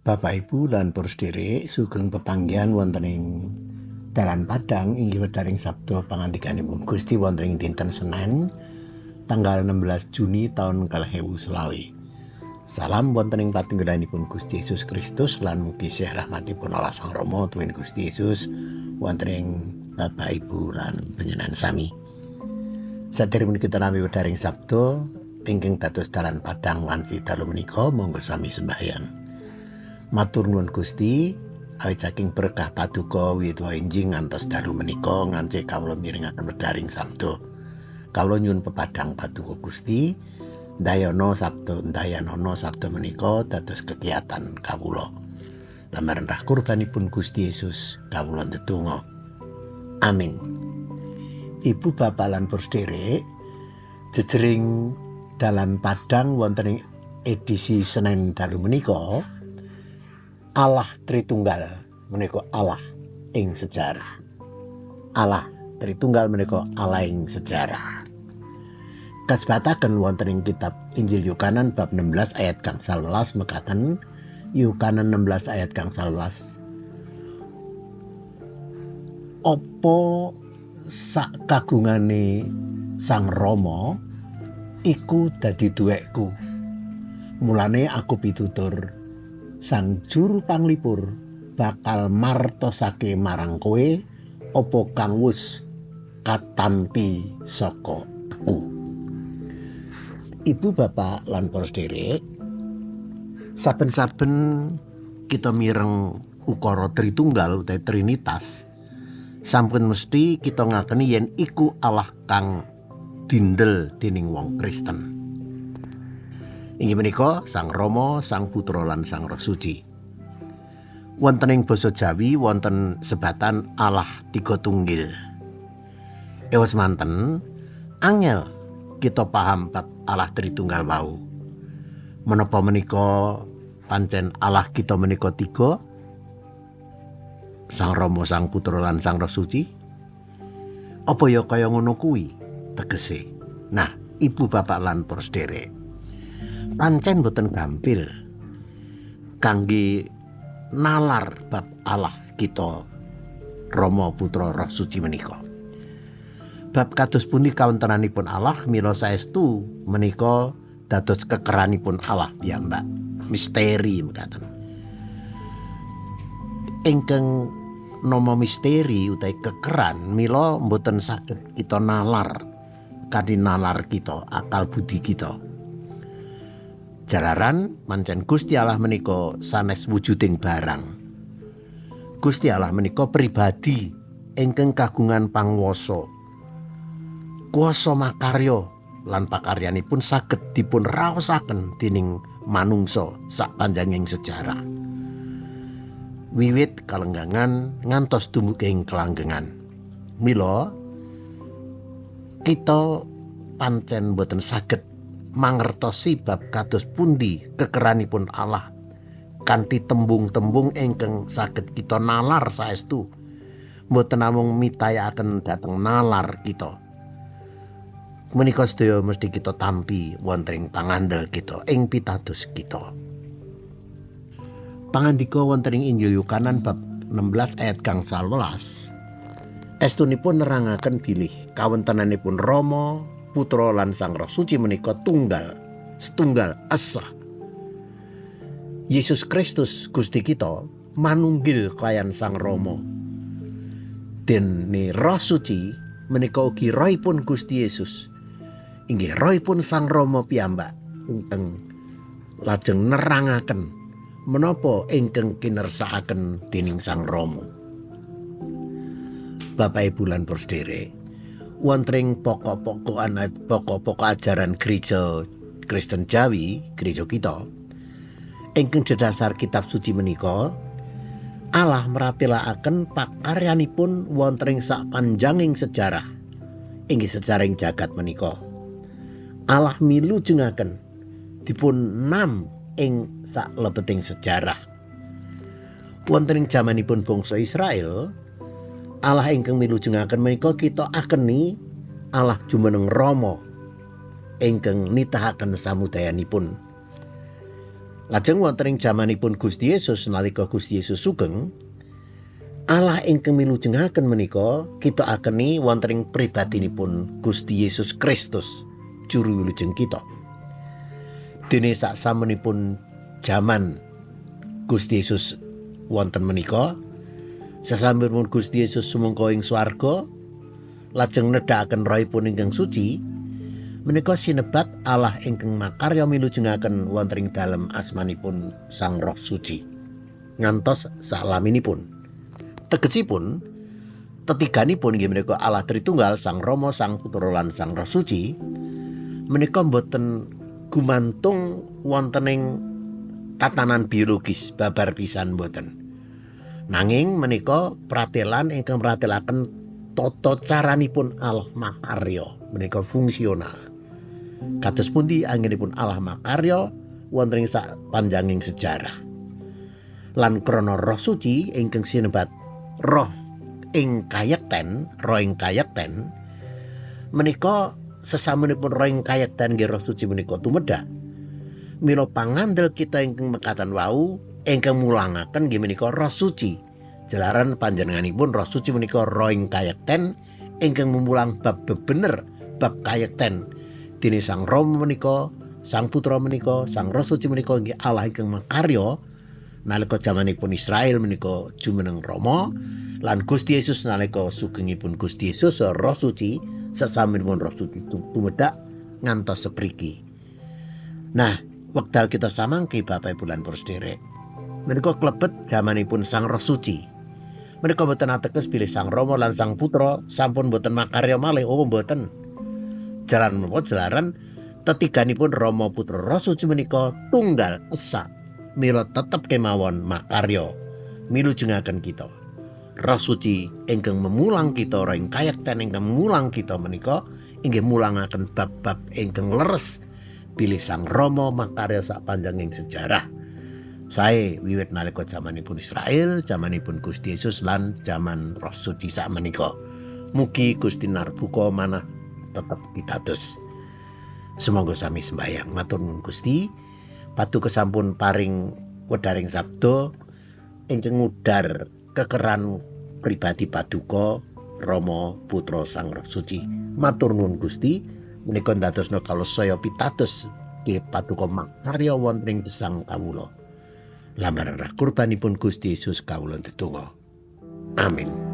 Bapak Ibu lan para sedherek sugeng pepanggihan wonten ing Dalan Padang inggih wedharing Sabda pangandikanipun Gusti wonten ing dinten Senen tanggal 16 Juni taun 2020. Salam wonten ing patunggalanipun Gusti Yesus Kristus lan mugi sih rahmatipun Allah Sang Rama tuwin Gusti Yesus wonten ing Bapak Ibu lan panjenengan sami. Sadereng kita nami wedharing Sabda ingkang dados Dalan Padang wanci dalu menika monggo sami sembahyang. Matur nuwun Gusti, awit saking berkah paduka wiwit enjing ngantos dalu menika ngancik kawula mirengaken wedharing sabda. Kawula nyuwun pepadang paduka Gusti, ndayana sabda menika dados kegiatan kawula. Lamaran rah kurbanipun Gusti Yesus kawula ndedonga. Amin. Ibu bapak lan para sedherek, jejering Dalan Padang wonten ing edisi Senen dalu menika Allah Tritunggal menika Allah ing sejarah. Allah Tritunggal menika Allah ing sejarah. Kasebataken wonten ing kitab Injil Yohanes bab 16 ayat kang 11 mekaten. Yohanes 16 ayat kang 11. Apa sak kagungane Sang Rama iku dadi duwekku. Mulane aku pitutur Sang Juru Panglipur bakal martosake marang kowe apa kang wis katampi saka aku. Ibu bapak lan para sedherek, saben-saben kita mireng ukara Tritunggal utawa Trinitas, sampun mesti kita ngakeni yen iku Allah kang dindel dening wong Kristen. Inggih menika Sang Rama, Sang Putra lan Sang Roh Suci. Wonten ing basa Jawi wonten sebatan Allah Tiga Tunggil. Ewas manten angel kita paham bab Allah Tritunggal wau. Menapa menika pancen Allah kita menika tiga? Sang Rama, Sang Putra lan Sang Roh Suci? Apa ya kaya ngono kuwi tegese? Nah, ibu bapak lan para sedherek, pancen boten gampil kangge nalar bab Allah kita Rama Putra Roh Suci menika. Bab kados pundi kawontenanipun Allah mila saestu menika dados kekeranipun Allah piyambak, misteri mekaten. Ingkang nama misteri utawi kekeran mila mboten saged kita nalar kanthi nalar kita akal budi kita. Jalaran pancen Gusti Allah menika sanes wujuding barang. Gusti Allah menika pribadi ingkang kagungan pangwasa. Kuwasa makarya lan pakaryanipun saged dipun raosaken dening manungsa sapanjanging sejarah. Wiwit kalenggangan ngantos dumugi kelanggengan. Mila kita pancen boten saged mangertosi bab kados pundi kekeranipun Allah kanthi tembung-tembung ingkang saged kita nalar saestu, mboten namung mitayakaken dhateng nalar kita. Menika sedaya mesti kita tampi wonten ing pangandel kita ing pitados kita. Pangandika wonten ing Injil Yohanes bab 16 ayat kang 11 estunipun nerangaken bilih kawontenanipun Rama, Putra lan Sang Roh Suci menika setunggal esa. Yesus Kristus Gusti kita manunggil kelayan Sang Rama. Dene Roh Suci menika ugi rohipun Gusti Yesus. Inggih rohipun Sang Rama piyambak ingkang lajeng nerangaken menapa ingkang kinersakaken dening Sang Rama. Bapak Ibu lan para sedherek, wonten pokok-pokok ajaran gereja Kristen Jawi, gereja kita, ingkang dhedhasar kitab suci menika, Allah mratélakaken pakaryanipun wonten ing sapanjanging sejarah, inggih sejarahing jagat menika. Allah milujengaken dipun nam ing saklebeting sejarah. Wonten ing jamanipun bangsa Israel, Allah ingkang milujengaken menika kita akeni Allah jumeneng Rama ingkang nitahaken samudayanipun. Lajeng wonten ing jamanipun Gusti Yesus nalika Gusti Yesus sugeng, Allah ingkang milujengaken menika kita akeni wonten ing pribadinipun Gusti Yesus Kristus juru wilujeng kita. Dene saksamunipun jaman Gusti Yesus wonten menika, sasampunipun Gusti Yesus sumangka ing swarga lajeng nedhakaken rahipun ingkang suci, menika sinebat Allah ingkang makarya milujengaken wonten ing dalem asmanipun Sang Roh Suci ngantos salaminipun. Tegesipun tetiganipun inggih menika Allah Tritunggal, Sang Rama, Sang Putra lan Sang Roh Suci menika boten gumantung wonten ing tatanan biologis babar pisan boten. Nanging menika pratelan ingkang mratelaken tata caranipun Allah makarya menika fungsional. Kados pundi anggenipun Allah makarya wonten ing sapanjanging sejarah. Lan krana Roh Suci ingkang sinebat roh ing kayekten, menika sesamunipun roh ing kayekten nggih Roh Suci menika tumedhak mila pangandel kita ingkang mekaten wau ingkang mulangaken nggih menika Roh Suci. Jalaran panjenenganipun Roh Suci menika roh ing kayekten ingkang memulang bab bebener, bab kayekten. Dene Sang Rama menika, Sang Putra menika, Sang Roh Suci menika nggih Allah ingkang makarya nalika jamanipun Israel menika jumeneng Rama, lan Gusti Yesus nalika sugengipun Gusti Yesus Roh Suci sesamunipun Roh Suci tumedhak ngantos sepriki. Nah, wekdal kita samangke Bapak Ibu lan para sedherek, menika klebet jamanipun Sang Roh Suci. Menika boten ateges bilih Sang Rama lan Sang Putra sampun boten makarya malih, mboten. Jalan menapa jalaran tetiganipun Rama Putra Roh Suci menika tunggal esa mila tetep kemawon makarya milujengaken kita. Roh Suci ingkang memulang kita, roh ing kayekten ingkang memulang kita menika inggih mulangaken bab-bab ingkang leres bilih Sang Rama makarya sapanjanging sejarah. Sae wiwit nalika jamanipun Israel, jamanipun Gusti Yesus lan jaman Roh Suci sakmenika. Mugi Gusti narbuka manah tetep pitados. Semoga sami sembayang matur nuwun Gusti, paduka sampun paring wedaring sabda ingkang ngudar kekeran pribadi paduka Rama Putra Sang Roh Suci. Matur nuwun Gusti, menika ndadosna kawula saya pitados nggih paduka makarya wonten ing gesang kawula. Lambaran kurbanipun Gusti Yesus kawula ndedonga. Amin.